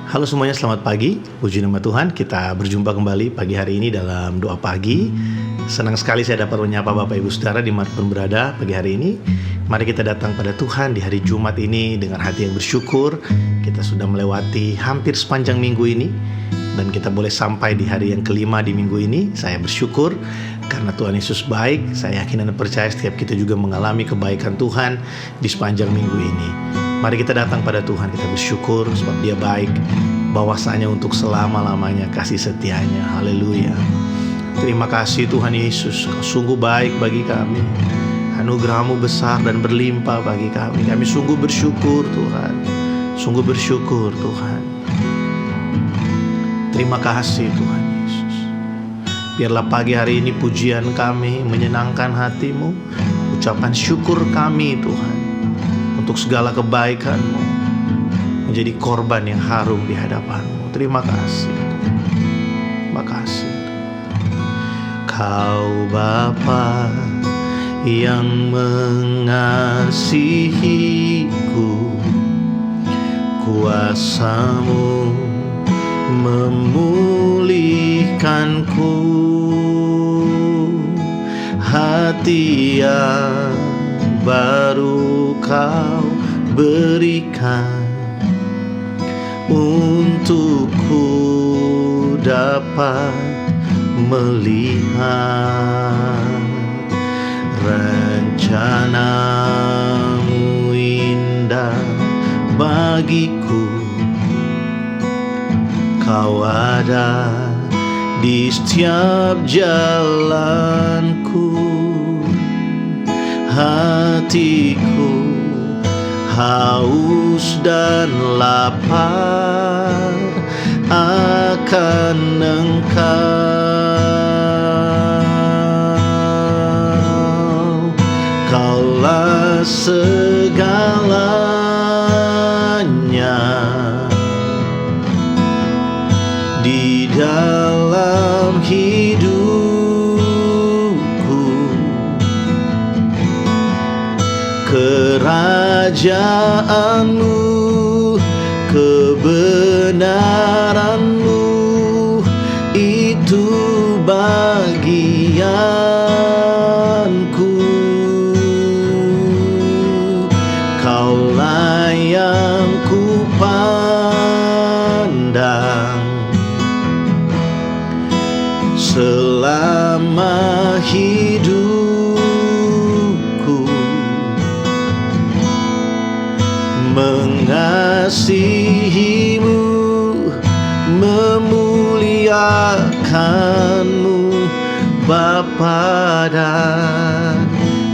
Halo semuanya, selamat pagi. Puji nama Tuhan, kita berjumpa kembali pagi hari ini dalam doa pagi. Senang sekali saya dapat menyapa Bapak Ibu Saudara dimanapun berada pagi hari ini. Mari kita datang pada Tuhan di hari Jumat ini dengan hati yang bersyukur. Kita sudah melewati hampir sepanjang minggu ini, dan kita boleh sampai di hari yang kelima di minggu ini. Saya bersyukur karena Tuhan Yesus baik. Saya yakin dan percaya setiap kita juga mengalami kebaikan Tuhan di sepanjang minggu ini. Mari kita datang pada Tuhan, kita bersyukur sebab Dia baik, bahwasanya untuk selama-lamanya kasih setianya. Haleluya. Terima kasih Tuhan Yesus, Kau sungguh baik bagi kami. Anugerah-Mu besar dan berlimpah bagi kami. Kami sungguh bersyukur Tuhan. Sungguh bersyukur Tuhan. Terima kasih Tuhan Yesus. Biarlah pagi hari ini pujian kami menyenangkan hati-Mu. Ucapan syukur kami Tuhan untuk segala kebaikan-Mu menjadi korban yang harum di hadapan-Mu. Terima kasih. Terima kasih. Kau Bapa yang mengasihiku, kuasa-Mu memulihkanku, hati yang baru Kau berikan untuk ku dapat melihat rencana-Mu indah bagiku. Kau ada di setiap jalanku. Hatiku haus dan lapar akan Engkau. Kaulah segalanya di dalam hidupku. Kerajaan-Mu, kebenaran-Mu, itu bagianku. Kaulah yang ku pandang selama hidupku. Mengasihi-Mu, memuliakan-Mu, Bapa dan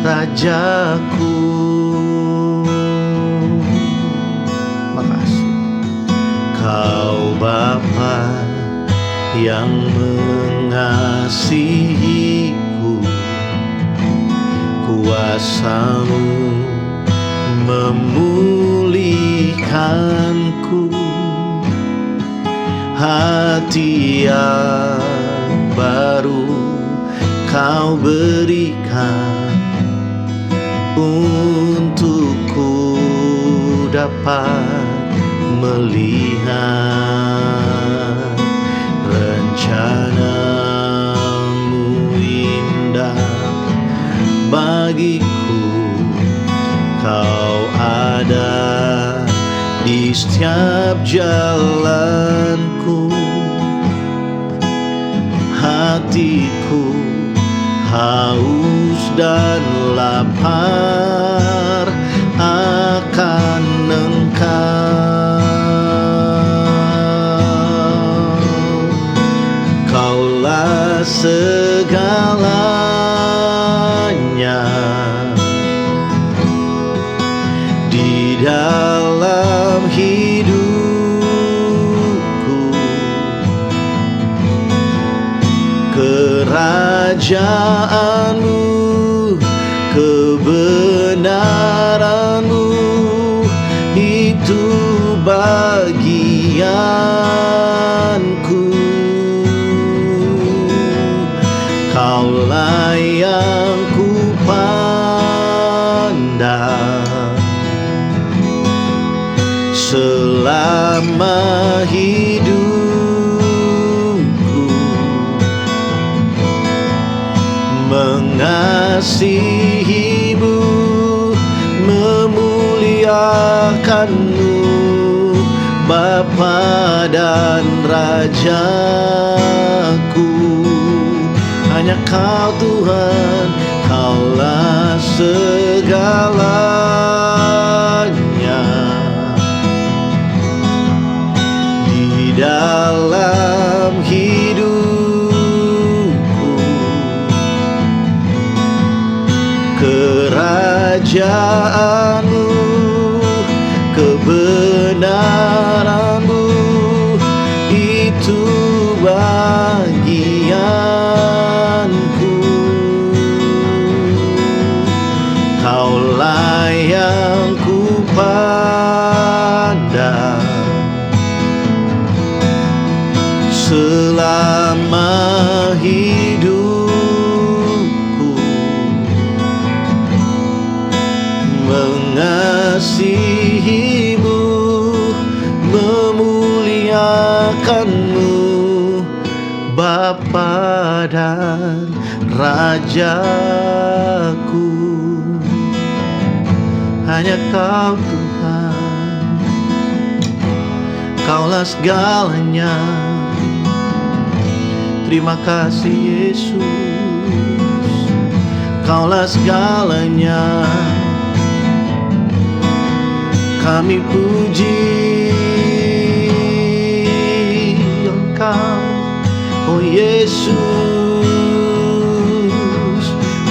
Rajaku. Makasih. Kau Bapa yang mengasihiku, kuasa-Mu memulihkanku, hati yang baru Kau berikan untuk ku dapat melihat rencana-Mu indah bagiku. Kau ada di setiap jalanku. Hatiku haus dan lapar akan Engkau. Kaulah segalanya di dalam hidupku. Kerajaan-Mu, kebenaran-Mu, itu bagianku. Kaulah yang ku pandang selama hidup. mengasihimu, memuliakanmu, Bapa dan Rajaku. Hanya Kau Tuhan, Kaulah segalanya di dalam hidupku. Kerajaanmu, kebenaranmu, itu bagianku. Kaulah yang ku pandang selama hidupku, mengasihimu, memuliakanmu, Bapa dan Rajaku. Hanya Kau Tuhan, Kaulah segalanya. Terima kasih Yesus, Kaulah segalanya. Kami puji Engkau, oh Yesus.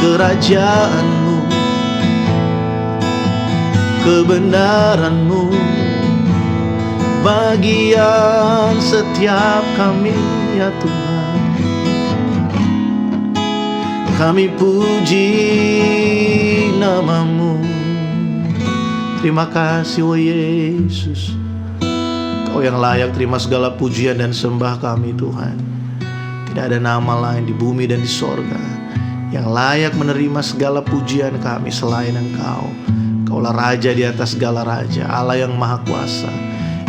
Kerajaan-Mu, kebenaran-Mu, bagian setiap kami ya Tuhan. Kami puji nama-Mu. Terima kasih oh Yesus, Kau yang layak terima segala pujian dan sembah kami Tuhan. Tidak ada nama lain di bumi dan di sorga yang layak menerima segala pujian kami selain Engkau. Kaulah Raja di atas segala raja, Allah yang Maha Kuasa,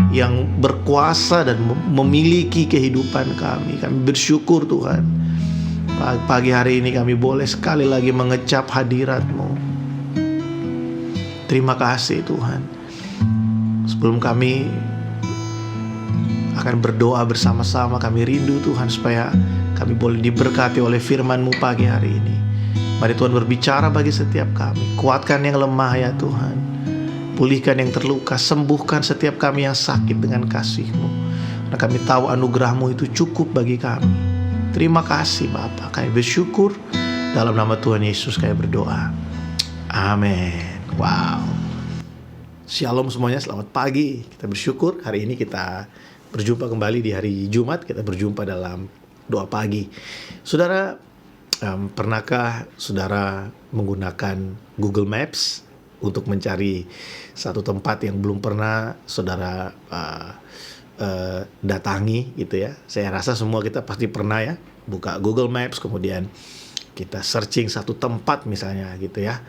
yang berkuasa dan memiliki kehidupan kami. Kami bersyukur Tuhan, pagi hari ini kami boleh sekali lagi mengecap hadirat-Mu. Terima kasih Tuhan. Sebelum kami akan berdoa bersama-sama, kami rindu Tuhan supaya kami boleh diberkati oleh firman-Mu pagi hari ini. Mari Tuhan berbicara bagi setiap kami. Kuatkan yang lemah ya Tuhan, pulihkan yang terluka, sembuhkan setiap kami yang sakit dengan kasih-Mu. Karena kami tahu anugerah-Mu itu cukup bagi kami. Terima kasih Bapa. Kami bersyukur, dalam nama Tuhan Yesus kami berdoa. Amin. Wow. Shalom semuanya, selamat pagi. Kita bersyukur hari ini kita berjumpa kembali di hari Jumat. Kita berjumpa dalam doa pagi. Saudara, pernahkah saudara menggunakan Google Maps untuk mencari satu tempat yang belum pernah saudara datangi gitu ya? Saya rasa semua kita pasti pernah ya, buka Google Maps, kemudian kita searching satu tempat misalnya gitu ya,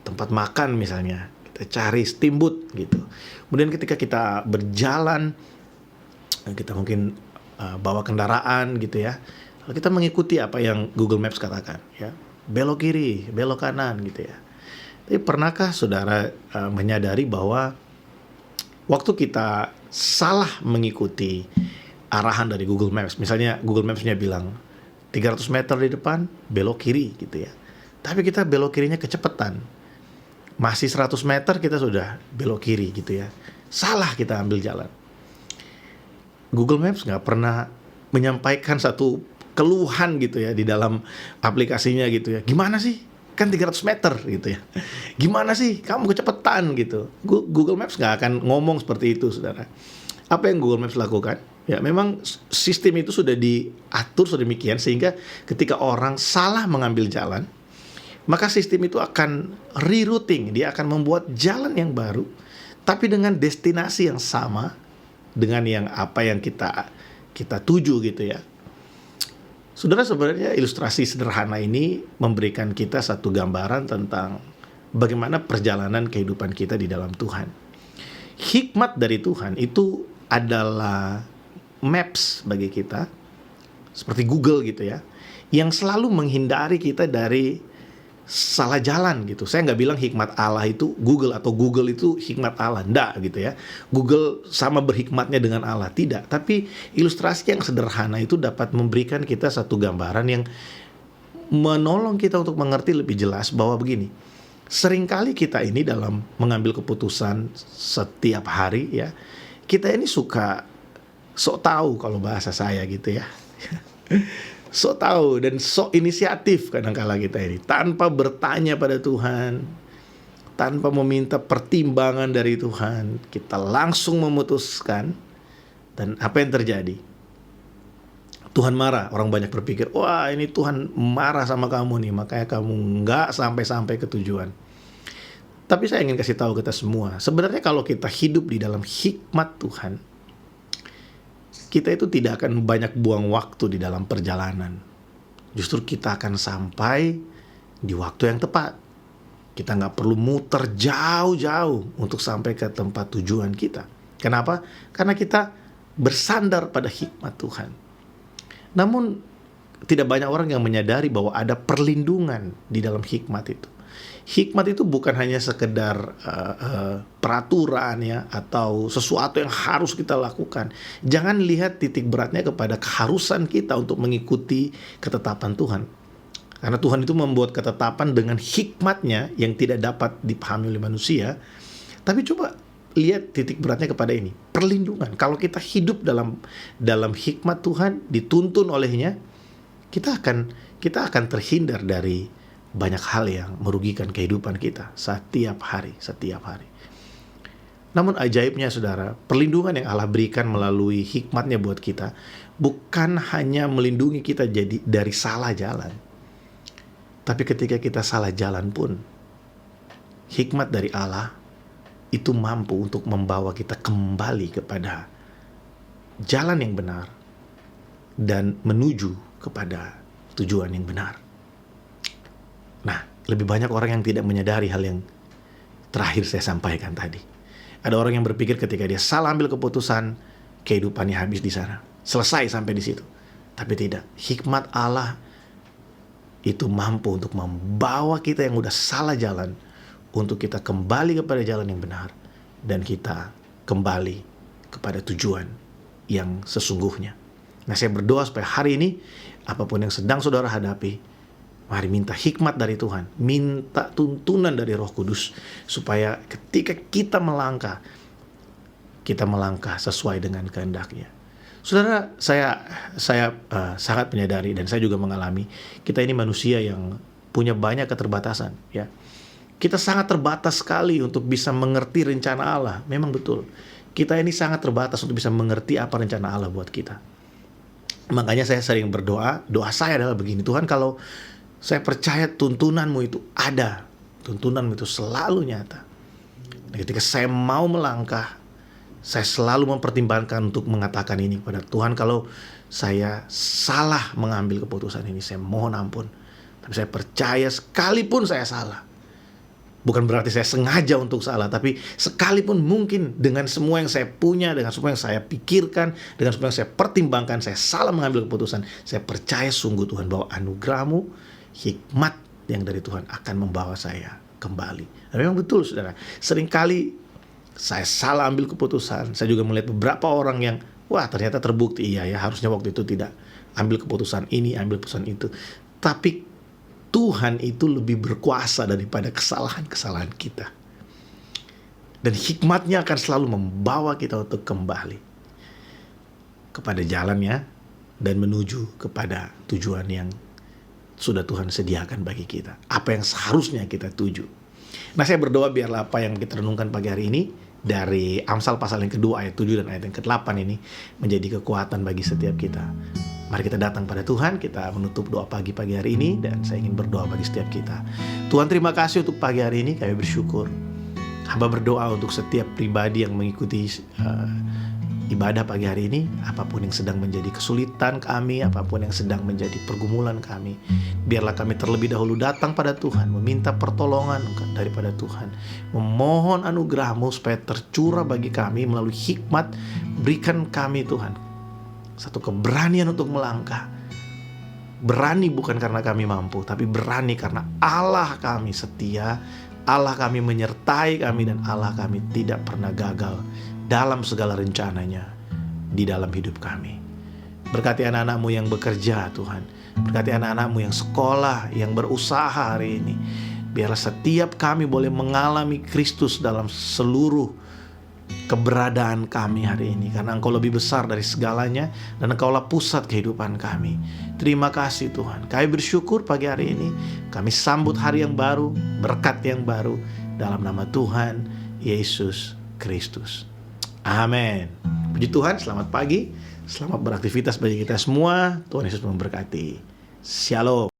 tempat makan misalnya, kita cari steamboat gitu. Kemudian ketika kita berjalan, kita mungkin bawa kendaraan gitu ya, lalu kita mengikuti apa yang Google Maps katakan ya, belok kiri, belok kanan gitu ya. Tapi pernahkah saudara menyadari bahwa waktu kita salah mengikuti arahan dari Google Maps, misalnya Google Maps-nya bilang 300 meter di depan belok kiri gitu ya, tapi kita belok kirinya kecepatan, masih 100 meter kita sudah belok kiri gitu ya, salah kita ambil jalan. Google Maps nggak pernah menyampaikan satu keluhan gitu ya di dalam aplikasinya gitu ya. Gimana sih? Kan 300 meter gitu ya. Gimana sih? Kamu kecepatan gitu. Google Maps nggak akan ngomong seperti itu, saudara. Apa yang Google Maps lakukan? Ya memang sistem itu sudah diatur sedemikian sehingga ketika orang salah mengambil jalan, maka sistem itu akan rerouting. Dia akan membuat jalan yang baru, tapi dengan destinasi yang sama dengan yang apa yang kita tuju gitu ya. Saudara, sebenarnya ilustrasi sederhana ini memberikan kita satu gambaran tentang bagaimana perjalanan kehidupan kita di dalam Tuhan. Hikmat dari Tuhan itu adalah maps bagi kita, seperti Google gitu ya, yang selalu menghindari kita dari salah jalan gitu. Saya nggak bilang hikmat Allah itu Google atau Google itu hikmat Allah, enggak gitu ya. Google sama berhikmatnya dengan Allah, tidak. Tapi ilustrasi yang sederhana itu dapat memberikan kita satu gambaran yang menolong kita untuk mengerti lebih jelas bahwa begini, seringkali kita ini dalam mengambil keputusan setiap hari ya, kita ini suka sok tahu kalau bahasa saya gitu ya. Sok tahu dan sok inisiatif kadang-kala kita ini, tanpa bertanya pada Tuhan, tanpa meminta pertimbangan dari Tuhan, kita langsung memutuskan. Dan apa yang terjadi? Tuhan marah. Orang banyak berpikir, wah ini Tuhan marah sama kamu nih, makanya kamu nggak sampai-sampai ke tujuan. Tapi saya ingin kasih tahu kita semua, sebenarnya kalau kita hidup di dalam hikmat Tuhan, kita itu tidak akan banyak buang waktu di dalam perjalanan. Justru kita akan sampai di waktu yang tepat. Kita nggak perlu muter jauh-jauh untuk sampai ke tempat tujuan kita. Kenapa? Karena kita bersandar pada hikmat Tuhan. Namun tidak banyak orang yang menyadari bahwa ada perlindungan di dalam hikmat itu. Hikmat itu bukan hanya sekedar peraturan ya, atau sesuatu yang harus kita lakukan. Jangan lihat titik beratnya kepada keharusan kita untuk mengikuti ketetapan Tuhan. Karena Tuhan itu membuat ketetapan dengan hikmatnya yang tidak dapat dipahami oleh manusia. Tapi coba lihat titik beratnya kepada ini, perlindungan. Kalau kita hidup dalam hikmat Tuhan, dituntun olehnya, kita akan terhindar dari banyak hal yang merugikan kehidupan kita setiap hari. Namun ajaibnya saudara, perlindungan yang Allah berikan melalui hikmatnya buat kita bukan hanya melindungi kita dari salah jalan. Tapi ketika kita salah jalan pun, hikmat dari Allah itu mampu untuk membawa kita kembali kepada jalan yang benar dan menuju kepada tujuan yang benar. Nah, lebih banyak orang yang tidak menyadari hal yang terakhir saya sampaikan tadi. Ada orang yang berpikir ketika dia salah ambil keputusan, kehidupannya habis di sana. Selesai sampai di situ. Tapi tidak. Hikmat Allah itu mampu untuk membawa kita yang udah salah jalan, untuk kita kembali kepada jalan yang benar. Dan kita kembali kepada tujuan yang sesungguhnya. Nah, saya berdoa supaya hari ini, apapun yang sedang saudara hadapi, mari minta hikmat dari Tuhan, minta tuntunan dari Roh Kudus, supaya ketika kita melangkah sesuai dengan kehendak-Nya. Saudara, saya sangat menyadari dan saya juga mengalami, kita ini manusia yang punya banyak keterbatasan, ya. Kita sangat terbatas sekali untuk bisa mengerti rencana Allah. Memang betul. Kita ini sangat terbatas untuk bisa mengerti apa rencana Allah buat kita. Makanya saya sering berdoa, doa saya adalah begini, Tuhan, kalau saya percaya tuntunanmu itu ada, tuntunanmu itu selalu nyata. Dan ketika saya mau melangkah, saya selalu mempertimbangkan untuk mengatakan ini kepada Tuhan, kalau saya salah mengambil keputusan ini, saya mohon ampun. Tapi saya percaya sekalipun saya salah, bukan berarti saya sengaja untuk salah, tapi sekalipun mungkin dengan semua yang saya punya, dengan semua yang saya pikirkan, dengan semua yang saya pertimbangkan, saya salah mengambil keputusan, saya percaya sungguh Tuhan bahwa anugerah-Mu, hikmat yang dari Tuhan akan membawa saya kembali. Dan memang betul saudara, seringkali saya salah ambil keputusan. Saya juga melihat beberapa orang yang, wah ternyata terbukti, iya ya, harusnya waktu itu tidak ambil keputusan ini, ambil keputusan itu. Tapi Tuhan itu lebih berkuasa daripada kesalahan-kesalahan kita. Dan hikmatnya akan selalu membawa kita untuk kembali kepada jalannya dan menuju kepada tujuan yang sudah Tuhan sediakan bagi kita. Apa yang seharusnya kita tuju. Nah, saya berdoa biarlah apa yang kita renungkan pagi hari ini dari Amsal pasal yang kedua ayat 7 dan ayat yang ke-8 ini menjadi kekuatan bagi setiap kita. Mari kita datang pada Tuhan, kita menutup doa pagi hari ini, dan saya ingin berdoa bagi setiap kita. Tuhan, terima kasih untuk pagi hari ini, kami bersyukur. Hamba berdoa untuk setiap pribadi yang mengikuti ibadah pagi hari ini, apapun yang sedang menjadi kesulitan kami, apapun yang sedang menjadi pergumulan kami, biarlah kami terlebih dahulu datang pada Tuhan, meminta pertolongan daripada Tuhan, memohon anugerah-Mu supaya tercurah bagi kami melalui hikmat. Berikan kami Tuhan satu keberanian untuk melangkah Berani bukan karena kami mampu, tapi berani karena Allah kami setia, Allah kami menyertai kami, dan Allah kami tidak pernah gagal dalam segala rencananya di dalam hidup kami. Berkati anak-anak-Mu yang bekerja Tuhan, berkati anak-anak-Mu yang sekolah, yang berusaha hari ini. Biarlah setiap kami boleh mengalami Kristus dalam seluruh keberadaan kami hari ini, karena Engkau lebih besar dari segalanya, dan Engkaulah pusat kehidupan kami. Terima kasih Tuhan. Kami bersyukur pagi hari ini, kami sambut hari yang baru, berkat yang baru, dalam nama Tuhan Yesus Kristus. Amin. Puji Tuhan, selamat pagi, selamat beraktivitas bagi kita semua. Tuhan Yesus memberkati. Shalom.